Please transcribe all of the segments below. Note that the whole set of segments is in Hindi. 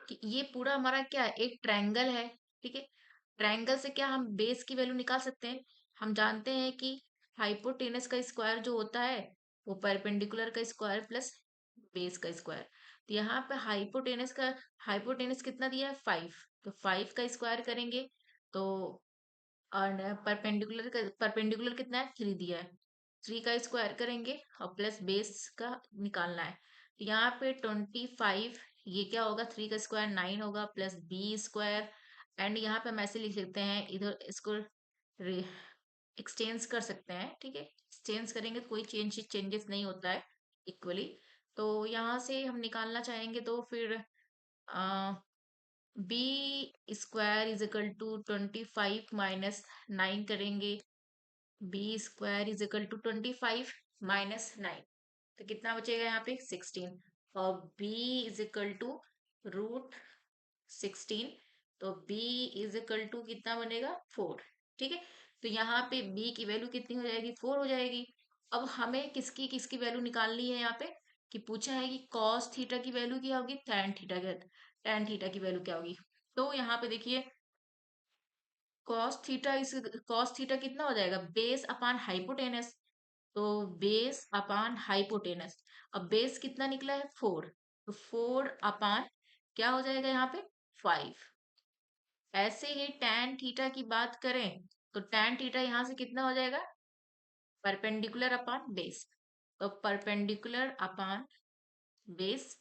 कि ये पूरा हमारा क्या है, एक ट्रायंगल है। ठीक है, ट्रायंगल से क्या हम बेस की वैल्यू निकाल सकते हैं। हम जानते हैं कि हाइपोटेनस का स्क्वायर जो होता है वो परपेंडिकुलर का स्क्वायर प्लस बेस का स्क्वायर। तो यहाँ पे हाइपोटेनस कितना दिया है 5, तो 5 का स्क्वायर करेंगे तो और परपेंडिकुलर कितना है 3 दिया है, 3 का स्क्वायर करेंगे और प्लस बेस का निकालना है। तो यहाँ पे 25, ये क्या होगा 3 का स्क्वायर 9 होगा प्लस बी स्क्वायर। एंड यहाँ पे हम ऐसे लिख सकते हैं, इधर इसको एक्सचेंज कर सकते हैं। ठीक है, एक्सचेंज करेंगे तो कोई चेंजेस नहीं होता है इक्वली। तो यहाँ से हम निकालना चाहेंगे तो फिर b square is equal to 25 minus 9 करेंगे। B square is equal to 25 minus 9, तो कितना बचेगा यहाँ पे 16। और b is equal to root 16, तो b इज इक्वल टू कितना बनेगा 4। ठीक है, तो यहाँ पे b की वैल्यू कितनी हो जाएगी 4 हो जाएगी। अब हमें किसकी किसकी वैल्यू निकालनी है यहाँ पे, कि पूछा है कि कॉस थीटा की वैल्यू क्या होगी, टैन थीटा की वैल्यू क्या होगी। तो यहाँ पे देखिए कॉस थीटा कितना हो जाएगा बेस अपान हाइपोटेनस, तो बेस अपान हाइपोटेनस। अब बेस कितना निकला है 4, तो 4 अपान क्या हो जाएगा यहाँ पे 5। ऐसे ही टैन थीटा की बात करें तो टैन थीटा यहाँ से कितना हो जाएगा परपेंडिकुलर अपॉन बेस, तो perpendicular upon base,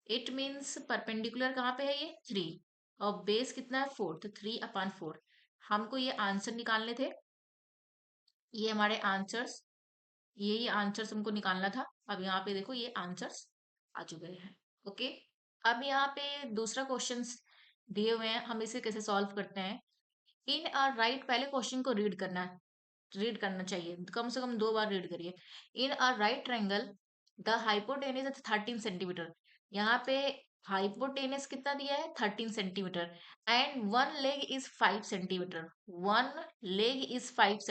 it means perpendicular कहाँ पे है ये 3 और बेस कितना है 4, तो 3 अपॉन 4। हमको ये आंसर निकालने थे, ये हमारे आंसर्स, यही आंसर्स हमको निकालना था। अब यहाँ पे देखो ये आंसर्स आ चुके हैं। ओके, अब यहाँ पे दूसरा क्वेश्चन दिए हुए हैं, हम इसे कैसे सॉल्व करते हैं। इन और राइट, पहले क्वेश्चन को रीड करना चाहिए, कम से कम 2 बार रीड करिए। In a right triangle the hypotenuse is 13 centimetre. यहाँ पे हाइपोटेनस कितना दिया है 13 centimetre and one leg is 5 centimetre, one leg is 5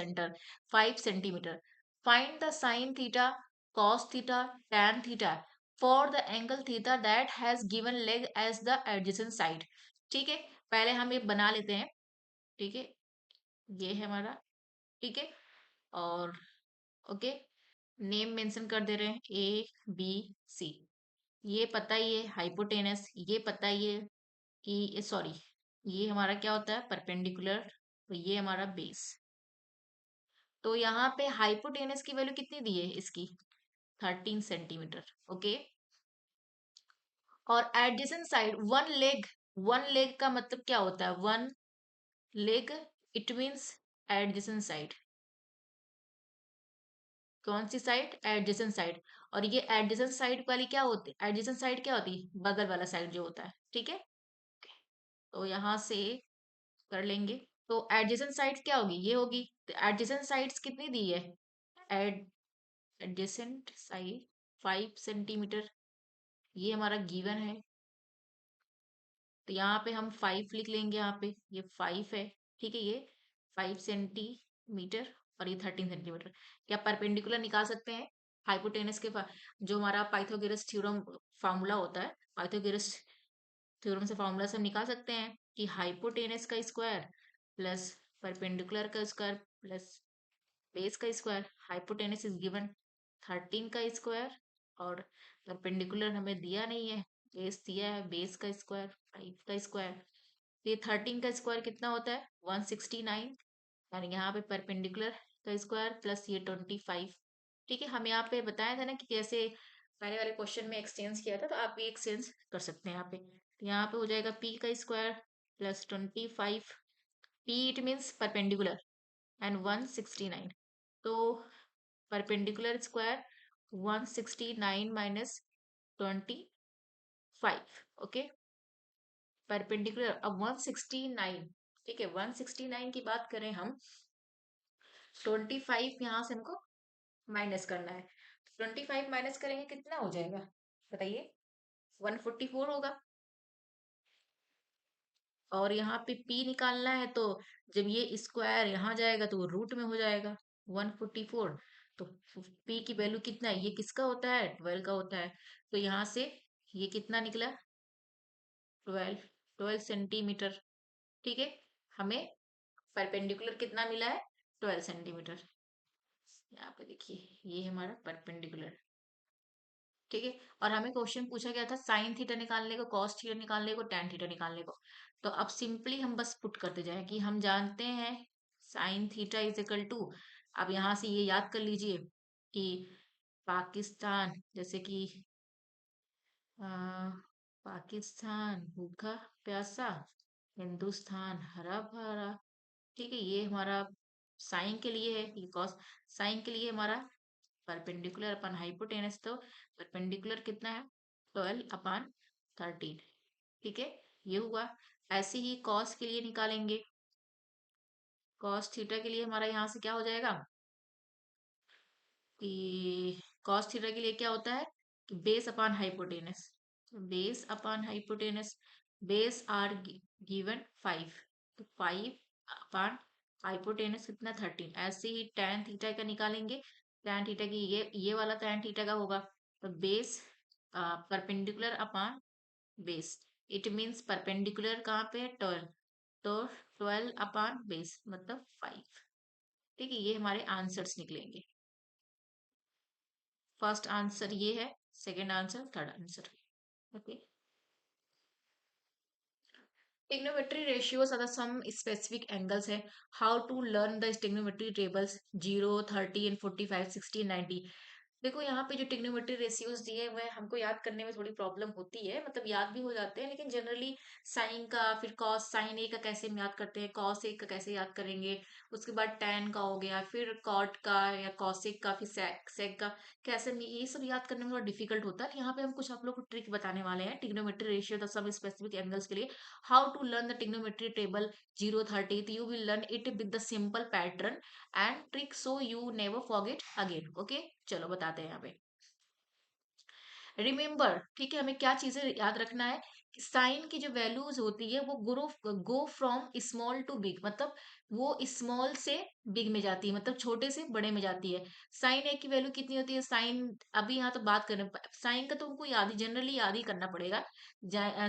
centimetre. Find the sine theta, cos theta, tan theta for the angle theta that has given leg as the adjacent side. ठीक है, पहले हम ये बना लेते हैं। ठीक है, ये है हमारा। ठीक है, और ओके, नेम मेंशन कर दे रहे हैं ए बी सी। ये पता ही है हाइपोटेनस, ये पता ही है कि सॉरी, ये हमारा क्या होता है परपेंडिकुलर, तो ये हमारा बेस। तो यहाँ पे हाइपोटेनस की वैल्यू कितनी दी है इसकी 13 सेंटीमीटर। ओके, और एडजेसेंट साइड वन लेग का मतलब क्या होता है one leg, it means adjacent side. कौन सी साइड एडजेसेंट साइड, और ये एडजेसेंट साइड वाली क्या होती है, एडजेसेंट साइड क्या होती है बगल वाला साइड जो होता है। ठीक है, तो यहाँ से कर लेंगे। तो एडजेसेंट साइड क्या होगी, ये होगी। तो एडजेसेंट साइड्स कितनी दी है, एड एडजेसेंट साइड 5 सेंटीमीटर, ये हमारा गिवन है। तो यहाँ पे हम 5 लिख लेंगे, यहाँ पे ये 5 है। ठीक है, ये 5 सेंटीमीटर और ये 13 सेंटीमीटर। क्या परपेंडिकुलर निकाल सकते हैं हाइपोटेनस के जो हमारा पाइथागोरस थ्योरम फार्मूला होता है, पाइथागोरस थ्योरम से फार्मूला से हम निकाल सकते हैं कि हाइपोटेनस का स्क्वायर प्लस परपेंडिकुलर का स्क्वायर प्लस बेस का स्क्वायर। हाइपोटेनस इज गिवन 13 का स्क्वायर और परपेंडिकुलर हमें दिया नहीं है, बेस दिया है, बेस का स्क्वायर 5 का स्क्वायर। तो ये 13 का स्क्वायर कितना होता है 169, और यहाँ पे परपेंडिकुलर का स्क्वायर प्लस ये 25। ठीक है, हम यहाँ पे बताया था ना कि कैसे पहले वाले क्वेश्चन में एक्सचेंज किया था, तो आप भी एक्सचेंज कर सकते हैं यहाँ पे। तो यहाँ पे हो जाएगा p का square plus 25, p it means perpendicular and 169, तो perpendicular square 169 minus 25। Okay, perpendicular अब 169। ठीक है, 169 की बात करें हम, 25 यहाँ से हमको माइनस करना है। 25 माइनस करेंगे कितना हो जाएगा बताइए, 144 होगा। और यहाँ पे p निकालना है, तो जब ये स्क्वायर यहाँ जाएगा तो वो रूट में हो जाएगा 144। तो p की वैल्यू कितना है, ये किसका होता है 12 का होता है। तो यहाँ से ये कितना निकला 12 सेंटीमीटर। ठीक है, हमें परपेंडिकुलर कितना मिला है? 12 सेंटीमीटर। यहाँ पे देखिए, ये है हमारा परपेंडिकुलर। ठीक है, और हमें क्वेश्चन पूछा गया था साइन थीटा निकालने को, कॉस थीटा निकालने को, टेन थीटा निकालने को। तो अब सिंपली हम बस पुट करते जाएं कि हम जानते हैं sine theta is equal to, अब यहाँ से ये याद कर लीजिए कि पाकिस्तान, जैसे कि अ, पाकिस्तान भूखा प्यासा, हिंदुस्तान हरा भरा। ठीक है, ये हमारा साइन के लिए है, ये कॉस। साइन के लिए हमारा परपेंडिकुलर अपन हाइपोटेनस, तो परपेंडिकुलर कितना है? 12/13। ठीक है, ये हुआ। ऐसे ही कॉस के लिए निकालेंगे। कॉस थीटा के लिए हमारा यहाँ से क्या हो जाएगा कि कॉस थीटा के लिए क्या होता है कि base upon hypotenuse. Base upon hypotenuse, base are given 5, तो 5 अपॉन हाइपोटेनस कितना? 13। ऐसे ही tan थीटा का निकालेंगे। tan थीटा की ये वाला tan थीटा का होगा, तो base perpendicular upon base, it means perpendicular कहाँ पे है? 12, तो 12 अपॉन बेस मतलब 5। ठीक है, ये हमारे आंसर्स निकलेंगे। फर्स्ट आंसर ये है, second answer, third answer. Okay, trigonometry ratios are the some specific angles है. How to learn the trigonometry tables 0, 30 and 45, 60 and 90. देखो यहाँ पे जो टिग्नोमेट्री रेशियोज दिए हुए हैं, हमको याद करने में थोड़ी प्रॉब्लम होती है, मतलब याद भी हो जाते हैं, लेकिन जनरली साइन का, फिर कॉस, साइन ए का कैसे हम याद करते हैं, कॉस ए का कैसे याद करेंगे, उसके बाद टैन का हो गया, फिर कॉट का या कॉसेक का, फिर सेक का, कैसे ये सब याद करने में थोड़ा डिफिकल्ट होता है। यहाँ पे हम कुछ आप लोग को ट्रिक बताने वाले हैं trigonometry ratio the sub specific angles के लिए। How to learn the trigonometry table 0, 30, you will learn it with the simple pattern and trick, so you never forget again. Okay, चलो बताते हैं यहाँ पे। रिमेम्बर, ठीक है, हमें क्या चीजें याद रखना है कि साइन की जो वैल्यूज होती है वो go from small to big, मतलब वो स्मॉल से बिग में जाती है, मतलब छोटे से बड़े में जाती है। साइन ए की वैल्यू कितनी होती है? साइन, अभी यहाँ तो बात करें साइन का, तो हमको याद ही, जनरली याद ही करना पड़ेगा।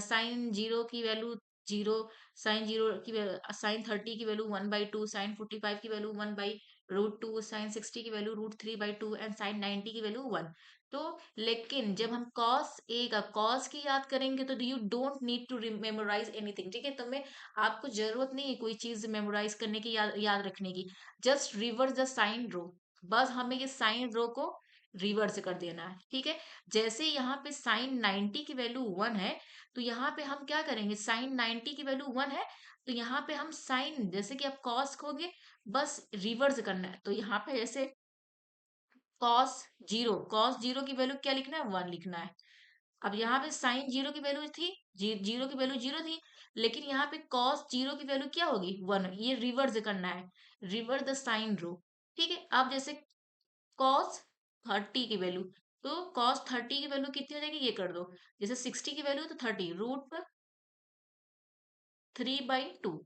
साइन जीरो की वैल्यू जीरो, साइन जीरो की, साइन 30 की वैल्यू 1/2, साइन 45 की वैल्यू 1/√2, साइन 60 की वैल्यू √3/2 एंड साइन 90 की वैल्यू 1। तो लेकिन जब हम कॉस ए का कॉस की याद करेंगे तो you don't need to memorise anything. ठीक है, तो मैं आपको जरूरत नहीं है कोई चीज मेमोराइज करने की, याद रखने की। जस्ट रिवर्स द साइन रो, बस हमें ये साइन रो को रिवर्स कर देना है। ठीक है, जैसे यहाँ पे साइन 90 की वैल्यू 1 है, तो यहाँ पे हम क्या करेंगे, साइन 90 की वैल्यू 1 है, तो यहाँ पे हम साइन, जैसे कि आप कॉस खोगे, बस रिवर्स करना है। तो यहाँ पे जैसे कॉस जीरो, कॉस जीरो की वैल्यू क्या लिखना है? 1 लिखना है। अब यहाँ पे साइन जीरो की वैल्यू थी, जीरो की वैल्यू 0 थी, लेकिन यहाँ पे कॉस जीरो की वैल्यू क्या होगी? 1। ये रिवर्स करना है, रिवर्स द साइन रो। ठीक है, अब जैसे कॉस 30 की वैल्यू, तो कॉस 30 की वैल्यू कितनी हो जाएगी? ये कर दो, जैसे 60 की वैल्यू तो 30 √3/2।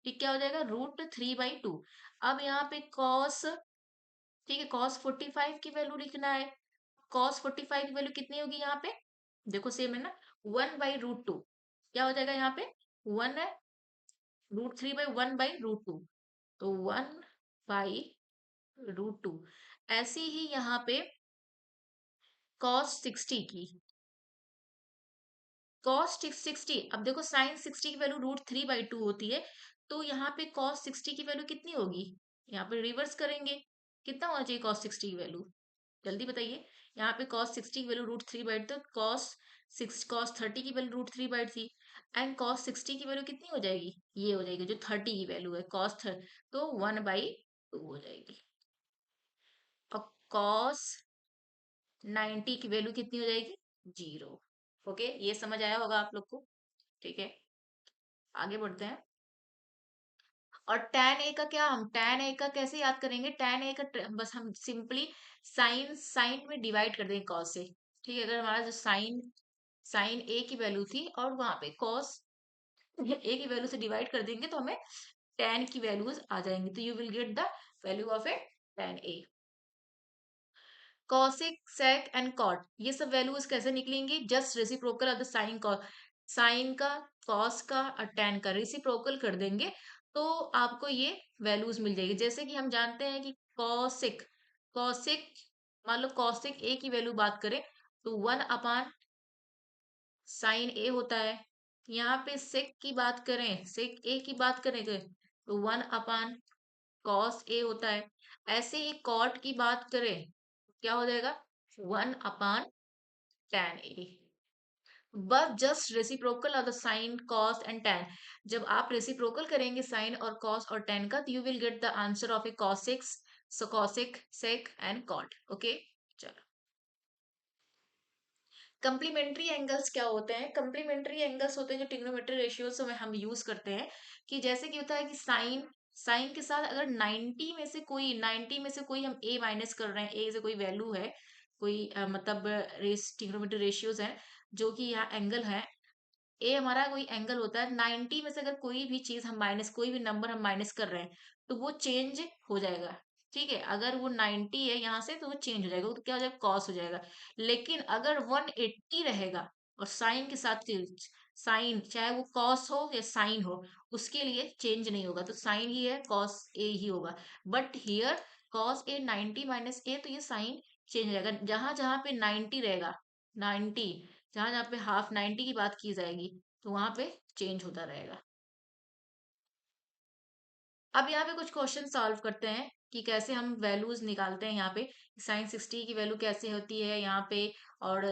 ठीक, क्या हो जाएगा? √3/2। अब यहाँ पे कॉस, ठीक है, कॉस 45 की वैल्यू लिखना है। कॉस 45 की वैल्यू कितनी होगी यहाँ पे? देखो सेम है ना, 1/√2। क्या हो जाएगा यहाँ पे? 1 है, √3/1/√2, तो 1/√2। ऐसे ही यहाँ पे कॉस 60 की, कॉस 60, अब देखो साइन 60 की वैल्यू √3/2 होती है, तो यहाँ पे कॉस 60 की वैल्यू कितनी होगी? यहाँ पे रिवर्स करेंगे, कितना होना चाहिए कॉस 60 की वैल्यू? जल्दी बताइए। यहाँ पे कॉस 60 की वैल्यू √3/2, तो कॉस 30 की वैल्यू √3/2 थी, एंड कॉस 60 की वैल्यू कितनी हो जाएगी? ये हो जाएगी जो 30 की वैल्यू है, तो 1/2 हो जाएगी। और कॉस 90 की वैल्यू कितनी हो जाएगी? 0। ओके, ये समझ आया होगा आप लोग को। ठीक है, आगे बढ़ते हैं। और tan a का क्या, हम tan a का कैसे याद करेंगे? tan a का बस हम सिंपली साइन साइन में डिवाइड कर देंगे cos से। ठीक है, अगर हमारा जो साइन साइन a की वैल्यू थी और वहां पे cos a की वैल्यू से डिवाइड कर देंगे, तो हमें tan की वैल्यूज आ जाएंगी, तो you will get the value of a tan a। cosec sec and cot, ये सब वैल्यूज कैसे निकलेंगी? Just reciprocal of the sine cos। Sine का, कॉस का और टेन का रेसिप्रोकल कर देंगे तो आपको ये वैल्यूज मिल जाएगी। जैसे कि हम जानते हैं कि कॉसिक, कॉसिक मान लो कॉसिक ए की वैल्यू बात करें तो 1 साइन ए होता है। यहाँ पे सेक की बात करें, सेक ए की बात करें तो 1 कॉस ए होता है। ऐसे ही कॉट की बात करें क्या हो जाएगा, 1/tan ए। बस just reciprocal of the sine cos and tan। जब आप रेसिप्रोकल करेंगे साइन और कॉस और tan का तो you will get the answer of a cosecs, so cosec, sec and cot. Okay, चलो। कंप्लीमेंट्री एंगल्स क्या होते हैं? कंप्लीमेंट्री एंगल्स होते हैं जो ट्रिग्नोमेट्री रेशियोज में हम यूज करते हैं। कि जैसे कि होता है कि साइन, साइन के साथ अगर 90 में से कोई, 90 में से कोई हम ए माइनस कर रहे हैं, ए से कोई वैल्यू है, कोई मतलब रेस ट्रिग्नोमेट्री रेशियोज है जो कि यहाँ एंगल है, ए हमारा कोई एंगल होता है। 90 में से अगर कोई भी चीज हम माइनस, कोई भी नंबर हम माइनस कर रहे हैं तो वो चेंज हो जाएगा। ठीक है, अगर वो 90 है यहाँ से तो वो चेंज हो जाएगा, तो क्या हो जाएगा, कॉस हो जाएगा। लेकिन अगर 180 रहेगा और साइन के साथ, साइन चाहे वो कॉस हो या साइन हो, उसके लिए चेंज नहीं होगा, तो साइन ही है, कॉस ए ही होगा। But here cos A 90 minus A, तो ये साइन चेंज हो जाएगा। जहां जहां पे 90 रहेगा, 90, जहां जहां पे हाफ 90 की बात की जाएगी तो वहां पे चेंज होता रहेगा। अब यहाँ पे कुछ क्वेश्चन सॉल्व करते हैं कि कैसे हम वैल्यूज निकालते हैं। यहाँ पे साइन 60 की वैल्यू कैसे होती है यहाँ पे, और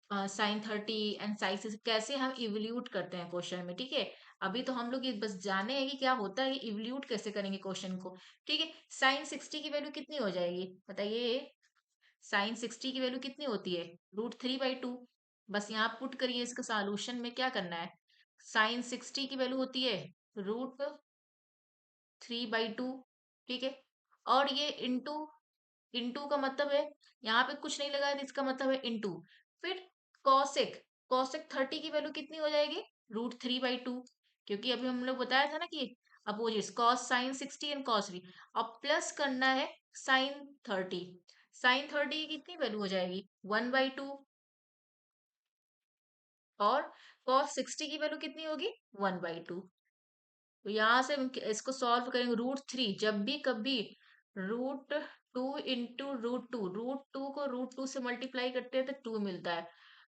साइन 30 एंड साइन 60 कैसे हम इवल्यूट करते हैं क्वेश्चन में। ठीक है, अभी तो हम लोग ये बस जाने हैं कि क्या होता है, इवल्यूट कैसे करेंगे क्वेश्चन को। ठीक है, साइन 60 की वैल्यू कितनी हो जाएगी बताइए? साइन 60 की वैल्यू कितनी होती है, √3/2। बस यहाँ पुट करिए, इसका सॉल्यूशन में क्या करना है, साइन 60 की वैल्यू होती है √3/2। ठीक है, और ये इंटू, इंटू का मतलब है यहाँ पे कुछ नहीं लगा है तो इसका मतलब है इंटू। फिर कॉसेक, कॉसेक 30 की वैल्यू कितनी हो जाएगी, √3/2, क्योंकि अभी हम लोग बताया था ना कि opposite cos sine 60 and cos 3। अब प्लस करना है साइन 30, साइन 30 की कितनी वैल्यू हो जाएगी, 1/2, और कॉस 60 की वैल्यू कितनी होगी, 1/2। तो यहाँ से हम इसको सॉल्व करेंगे, √3, जब भी कभी √2 इंटू √2 को √2 से मल्टीप्लाई करते हैं तो 2 मिलता है,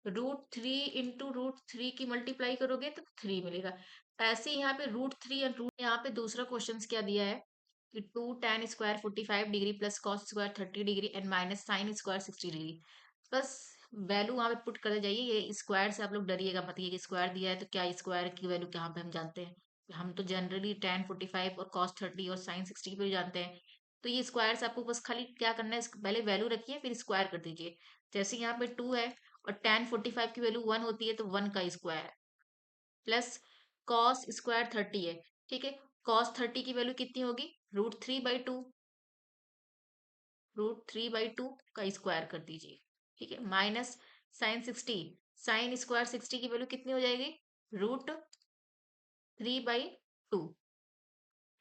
√3 इंटू √3 की मल्टीप्लाई करोगे तो 3 मिलेगा। ऐसे ही यहाँ पे √3 और रूट, यहाँ पे दूसरा क्वेश्चन क्या दिया है कि 2 tan² 45 degree plus cos square 30 degree and minus sine square 60 degree. बस वैल्यू वहां पे पुट कर जाइए। ये स्क्वायर से आप लोग डरिएगा मत, ये स्क्वायर दिया है तो क्या स्क्वायर की वैल्यू कहाँ पे हम जानते हैं, हम तो जनरली tan 45 और cos 30 और sin 60 पे जानते हैं। तो ये स्क्वायर से आपको बस खाली क्या करना है, पहले वैल्यू रखिए फिर स्क्वायर कर दीजिए। जैसे यहाँ पे 2 है और tan 45 की वैल्यू 1 होती है तो 1 का स्क्वायर प्लस कॉस स्क्वायर 30 है। ठीक है, कॉस 30 की वैल्यू कितनी होगी, √3/2, √3/2 का स्क्वायर कर दीजिए। ठीक है, माइनस साइन 60, साइन स्क्वायर 60 की वैल्यू कितनी हो जाएगी, √3/2,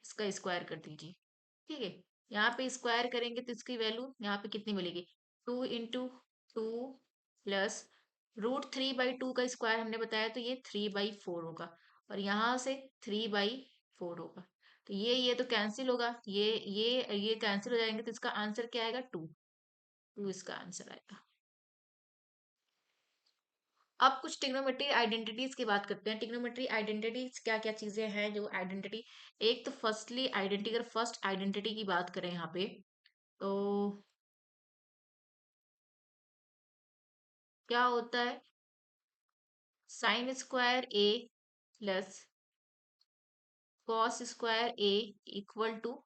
इसका स्क्वायर कर दीजिए। ठीक है, यहाँ पे स्क्वायर करेंगे तो इसकी वैल्यू यहाँ पे कितनी मिलेगी, 2 × 2 प्लस √3/2 का स्क्वायर हमने बताया तो ये 3/4 होगा, और यहाँ से 3/4 होगा। तो ये तो कैंसिल होगा, ये कैंसिल हो जाएंगे तो इसका आंसर क्या आएगा, 2, 2 इसका आंसर आएगा। अब कुछ ट्रिग्नोमेट्री आइडेंटिटीज की बात करते हैं। ट्रिग्नोमेट्री आइडेंटिटीज क्या क्या चीजें हैं जो आइडेंटिटी, एक तो फर्स्टली आइडेंटिटी, अगर फर्स्ट आइडेंटिटी की बात करें यहाँ पे तो क्या होता है, sine square A plus cos square A equal to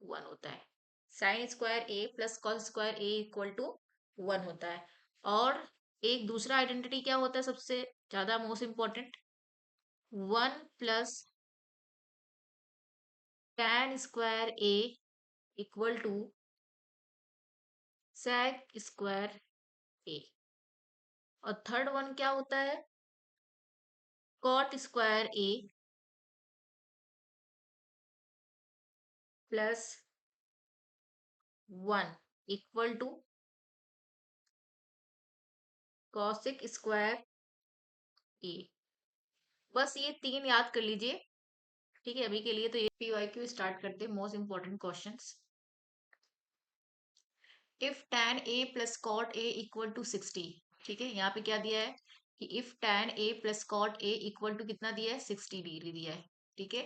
1 होता है। Sine square A plus cos square A equal to 1 होता है। और एक दूसरा आइडेंटिटी क्या होता है, सबसे ज्यादा most important, 1 plus tan square A equal to sec square A. और थर्ड वन क्या होता है, cot square A plus 1 equal to cosec square A. बस ये 3 याद कर लीजिए, ठीक है। अभी के लिए तो ये PYQ स्टार्ट करते हैं, most important questions. If tan a plus cot a equal to 60, ठीक है। यहाँ पे क्या दिया है कि if tan a plus cot a equal to कितना दिया है, 60 डिग्री दिया है, ठीक है।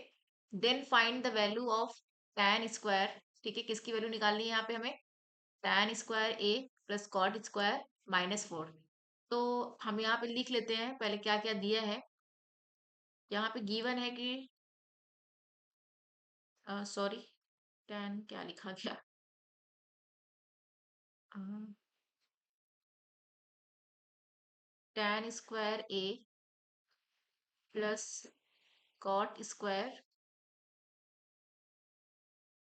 Then find the value of tan square, ठीक है। किसकी वैल्यू निकालनी है यहाँ पे हमें, tan square a plus cot square -4। तो हम यहाँ पे लिख लेते हैं पहले क्या क्या दिया है। यहाँ पे गिवन है कि सॉरी, tan क्या लिखा गया, tan square a plus cot square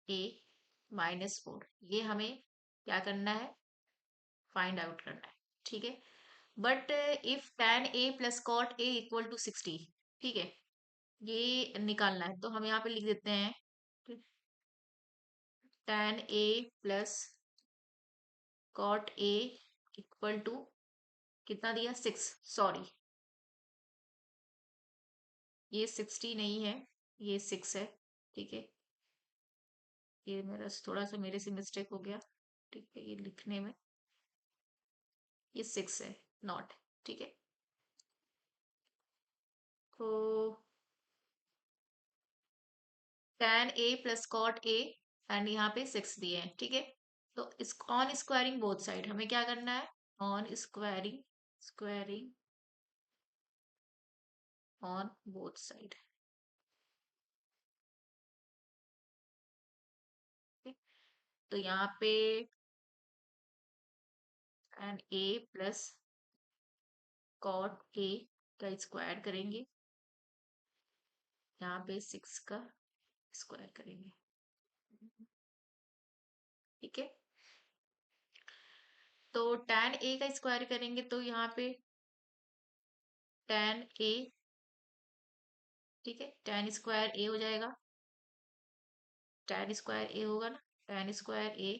a -4, ये हमें क्या करना है, फाइंड आउट करना है, ठीक है। But if tan a plus cot a equal to 60, ठीक है, ये निकालना है। तो हम यहाँ पे लिख देते हैं tan a plus cot a equal to कितना दिया, 6, सॉरी ये 60 नहीं है, ये 6 है, ठीक है। ये मेरा थोड़ा सा मेरे से मिस्टेक हो गया, ठीक है, ये लिखने में ये 6 है, नॉट, ठीक है। तो tan a plus cot a and यहाँ पे 6 दिए हैं, ठीक है। तो इस ऑन स्क्वायरिंग बोथ साइड हमें क्या करना है, on squaring, squaring on both side, तो यहाँ पे tan a plus cot a का स्क्वायर करेंगे, यहाँ पे 6 का स्क्वायर करेंगे, ठीक है। तो tan a का स्क्वायर करेंगे तो यहाँ पे tan a, ठीक है, tan स्क्वायर a हो जाएगा, tan स्क्वायर a होगा ना, tan square a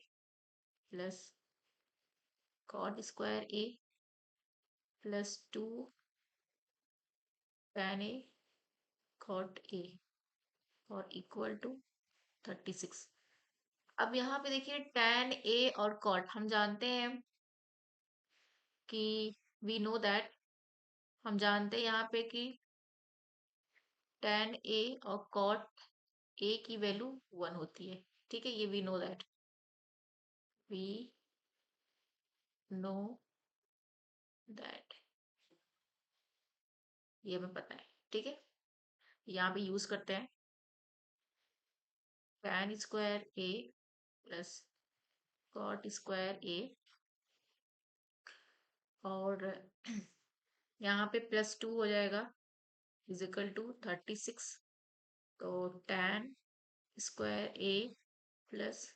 plus cot square a plus 2 tan a cot a और इक्वल टू 36। अब यहाँ पे देखिए tan a और कॉट हम जानते हैं कि वी नो दैट, हम जानते हैं यहाँ पे कि tan a और cot a की वैल्यू 1 होती है, ठीक है। ये we know that, we know that, ये हमें पता है, ठीक है। यहाँ पे यूज करते हैं tan square a plus cot square a, और यहाँ पे +2 हो जाएगा इजिकल टू 36। तो tan square a plus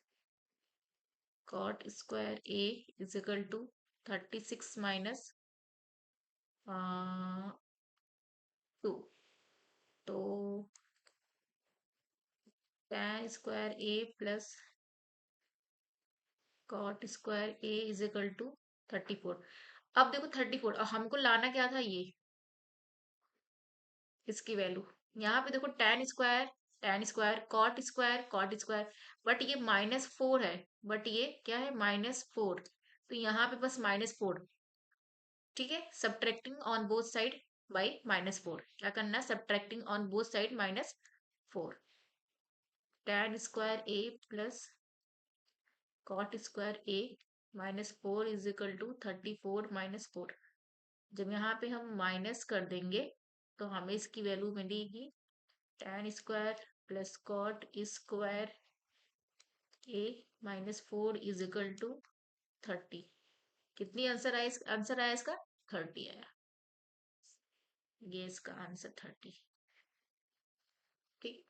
cot square a equal to 36 minus 2। तो tan square a plus cot square a equal to 34। अब देखो 34, और हमको लाना क्या था, ये इसकी वैल्यू। यहाँ पे देखो tan square cot square, but ये -4 है, बट ये क्या है, -4। तो यहाँ पे बस -4, ठीक है। Subtracting on both side by -4, क्या करना है, subtracting on both side -4। tan square a plus cot square a -4 is equal to 34 -4। जब यहाँ पे हम माइनस कर देंगे तो हमें इसकी वैल्यू मिलेगी tan square plus cot square a -4 is equal to 30। कितनी आंसर आया इसका, 30 आया, ये इसका आंसर 30, ठीक।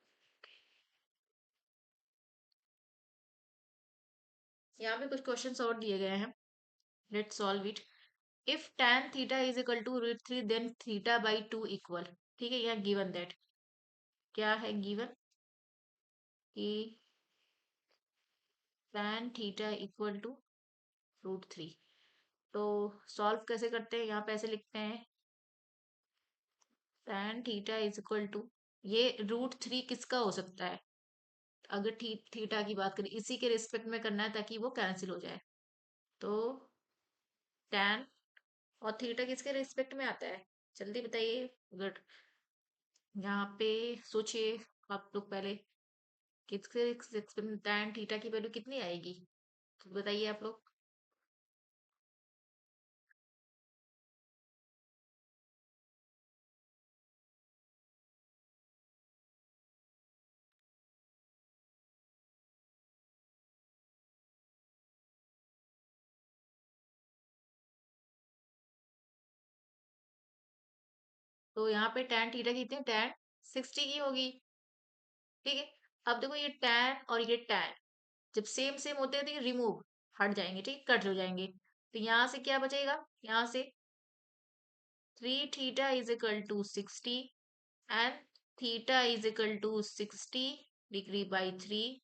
यहाँ पे कुछ क्वेश्चंस और दिए गए हैं, let's solve it. If tan theta is equal to √3 then θ/2 equal, ठीक है। यहाँ गिवन दैट, क्या है गिवन कि tan थीटा इक्वल टू √3। तो सॉल्व कैसे करते हैं, यहाँ पे ऐसे लिखते हैं tan theta is equal to, ये √3 किसका हो सकता है? अगर थीटा की बात करें, इसी के रिस्पेक्ट में करना है ताकि वो कैंसिल हो जाए। तो tan और थीटा किसके रिस्पेक्ट में आता है? जल्दी बताइए। अगर यहाँ पे सोचिए आप लोग पहले, किसके रिस्पेक्ट में tan थीटा की वैल्यू कितनी आएगी, तो बताइए आप लोग। तो यहाँ पे tan थीटा कितनी, tan 60 की होगी। ठीक है। अब देखो ये tan और ये tan जब सेम सेम होते हैं तो ये रिमूव, हट जाएंगे, ठीक, कट हो जाएंगे। तो यहाँ से क्या बचेगा, यहाँ से 3 theta is equal to 60 and theta is equal to 60 degree by 3।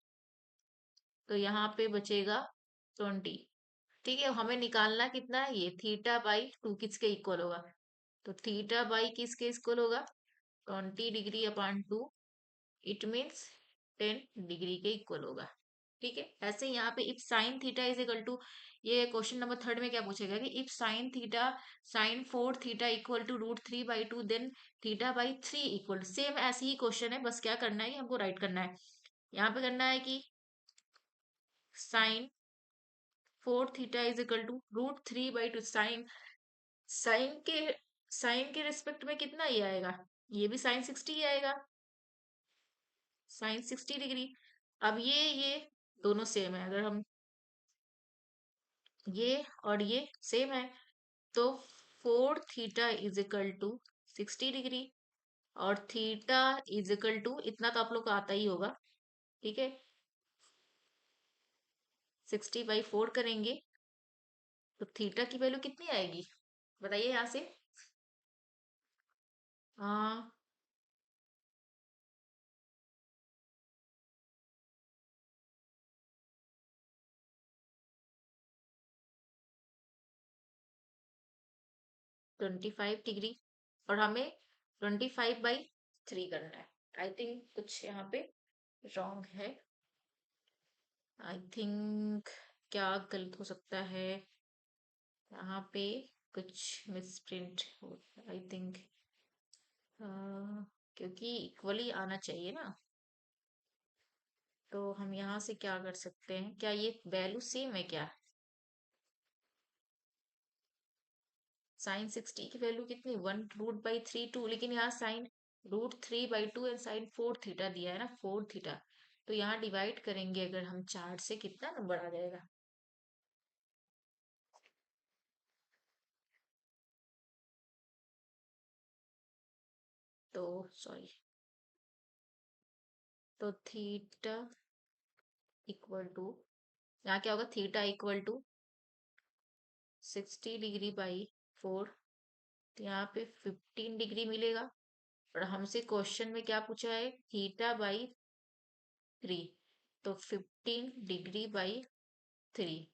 तो यहाँ पे बचेगा 20। ठीक है, हमें निकालना कितना है, ये θ/2 किसके इक्वल होगा। तो θ/किसके इक्वल होगा, 20 डिग्री/2। इट मीन्स 10 डिग्री के इक्वल होगा। ठीक है। ऐसे यहाँ पे if sine theta is equal to, ये क्वेश्चन नंबर 3 में क्या पूछेगा कि if sin4 theta equal to √3/2 then θ/3 equal, same ऐसे ही क्वेश्चन है, बस क्या करना है कि हमको राइट करना है। यहाँ पे करना है कि sin4 theta is equal to √3/2। Sine के रिस्पेक्ट में कितना ये आएगा, ये भी साइन 60 ही आएगा, साइन 60 डिग्री। अब ये दोनों सेम है, अगर हम ये और ये सेम है, तो 4 theta is equal to 60 degree और थीटा इज इक्वल टू, इतना तो आप लोग को आता ही होगा। ठीक है, 60/4 करेंगे तो थीटा की वैल्यू कितनी आएगी, बताइए यहाँ से। हाँ, 25 डिग्री, और हमें 25/3 करना है। आई थिंक कुछ यहाँ पे रॉन्ग है। आई थिंक क्या गलत हो सकता है यहाँ पे, कुछ मिसप्रिंट हो, आई थिंक क्योंकि इक्वली आना चाहिए ना। तो हम यहाँ से क्या कर सकते हैं, क्या ये वैल्यू सेम है क्या, साइन 60 की वैल्यू कितनी, 1√3 2, लेकिन यहाँ साइन √3/2 एंड sin4 थीटा दिया है ना, 4 थीटा। तो यहाँ डिवाइड करेंगे अगर हम 4 से, कितना नंबर आ जाएगा, तो सॉरी, तो थीटा इक्वल टू, यहाँ क्या होगा, थीटा इक्वल टू 60 डिग्री/4। तो यहाँ पे 15 डिग्री मिलेगा। और हमसे क्वेश्चन में क्या पूछा है, θ/3, तो 15 डिग्री/3,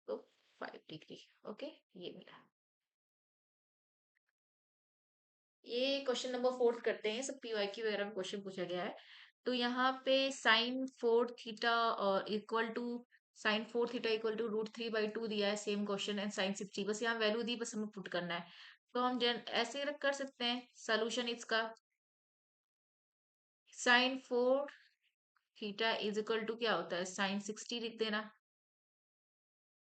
तो 5 डिग्री। ओके, ये मिला। ये क्वेश्चन नंबर 4 करते हैं, सब पीवाईक्यू वगैरह में क्वेश्चन पूछा गया है। तो यहाँ पे sin4 थीटा और equal to, sin4 theta equal to √3/2 दिया है, सेम क्वेश्चन है, sin 60 बस यहाँ वैल्यू दी, बस हमें पुट करना है। तो हम ऐसे कर सकते हैं सोल्यूशन इसका, sin4 theta is equal to क्या होता है, sin 60 लिख देना।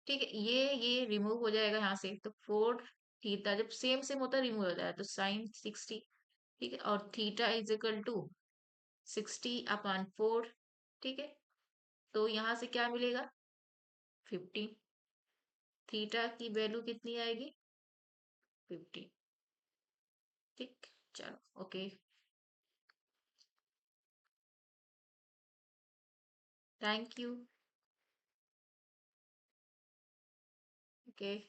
ठीक है, ये रिमूव हो जाएगा यहाँ से, तो 4 थीटा जब सेम सेम होता है रिमूव हो जाता है, तो sin 60। ठीक है, और थीटा इज इक्वल टू 60/4। ठीक है, तो यहाँ से क्या मिलेगा, 15। थीटा की वैल्यू कितनी आएगी, 15। ठीक, चलो ओके, थैंक यू। ओके।